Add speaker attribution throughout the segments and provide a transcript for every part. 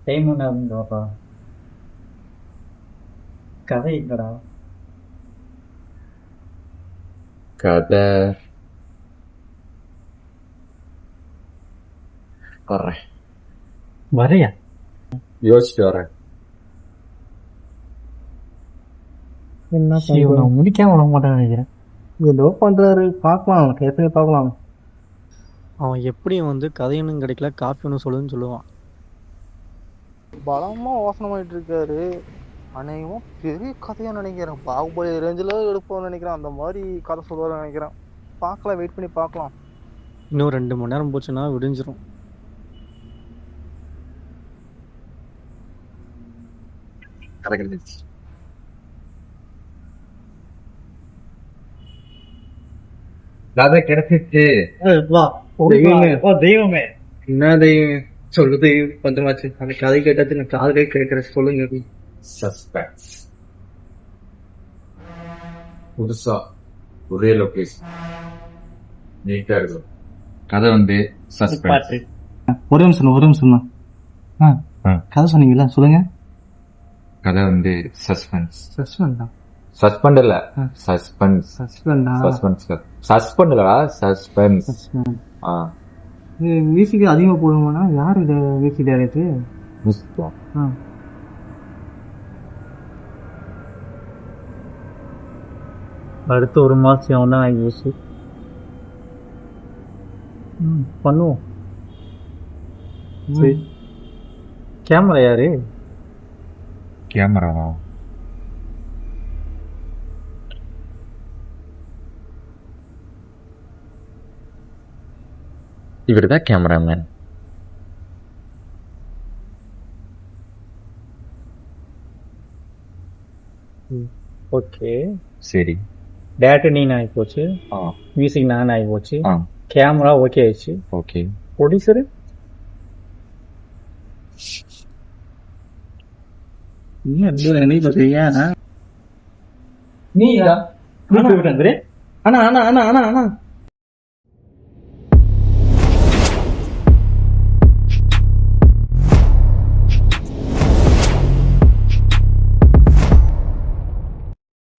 Speaker 1: Time என்ன ஆகுதுப்பா? கதை இல்லடா.
Speaker 2: கதை வர்றேன்,
Speaker 1: வரையா?
Speaker 2: யோசிச்சுட்டு வரேன்.
Speaker 3: என்ன
Speaker 1: ஐயோ,
Speaker 3: பண்றது?
Speaker 1: நான் முடிக்காம விட மாட்டேன்னு நினைக்கிறேன்.
Speaker 3: ஏதோ பண்றாரு, பார்க்கலாம். எப்படி பார்க்கலாம்.
Speaker 4: அவன் எப்படி வந்து கதையொன்னும் கிடைக்கல, காப்பி ஒன்றும் சொல்லுதுன்னு சொல்லுவான்.
Speaker 5: பலமா யோசனமாயிட்டு இருக்காரு. அநேகமா பெரிய கதையா நினைக்கிறேன். பாகுபலி ரேஞ்சில் எடுப்போம்னு நினைக்கிறேன். அந்த மாதிரி கதை சொல்லுவாரு நினைக்கிறேன். பார்க்கலாம், வெயிட் பண்ணி பார்க்கலாம்.
Speaker 4: இன்னும் 2 மணி நேரம் போச்சுன்னா விடிஞ்சிரும்.
Speaker 2: கதை கிடைச்சிருச்சு. கதை கிடைச்சிருச்சு.
Speaker 3: வா
Speaker 1: தெய்வமே, தெய்வமே.
Speaker 3: என்ன தெய்வம் சொல்லுது கொஞ்சமாச்சு. அந்த கதை கேட்டாச்சு நான் காதலே கேட்கற. சொல்லுங்க.
Speaker 2: சஸ்பென்ஸ். புதுசா ஒரே லொகேஷன், நீட்டா இருக்கும். கதை வந்து சஸ்பென்ஸ்.
Speaker 1: பாட்டு.
Speaker 3: ஒரு நிமிஷம் தான். கதை சொன்னீங்களா, சொல்லுங்க.
Speaker 2: கதை வந்து சஸ்பென்ஸ்.
Speaker 3: சஸ்பெண்டா?
Speaker 2: சஸ்பெண்ட் இல்ல, சஸ்பென்ஸ்.
Speaker 3: சஸ்பெண்டா?
Speaker 2: சஸ்பென்ஸ். சஸ்பெண்ட் இல்லடா, சஸ்பென்ஸ்.
Speaker 3: மியூசிக் அதிகமா போடுவானா? யாரு இந்த மியூசிக் டைரக்டர்?
Speaker 1: அடுத்த 1 மாசம் அவன் தான் ஆகிடுச்சு. பண்ணுவோம். சரி. கேமரா யாரு?
Speaker 2: கேமராவா? இவர்தான் கேமராமேன்.
Speaker 1: ஓகே.
Speaker 2: சரி.
Speaker 1: டேரக்டர் நீ ஆகி போச்சு,
Speaker 2: ஆ
Speaker 1: மியூசிக் நான் ஆகி போச்சு,
Speaker 2: ஆ
Speaker 1: கேமரா ஓகே ஆயிடுச்சு.
Speaker 2: ஓகே.
Speaker 1: ப்ரொடியூசரு
Speaker 3: என்ன பாத்தீங்க?
Speaker 1: நீயா?
Speaker 3: ஆனா ஆனா ஆனா ஆனா ஆனா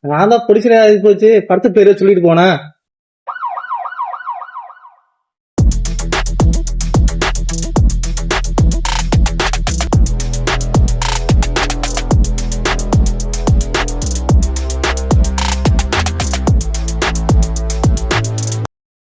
Speaker 3: நான் தான் பிடிச்சிட போச்சு. படத்து பேரை சொல்லிட்டு போனேன்.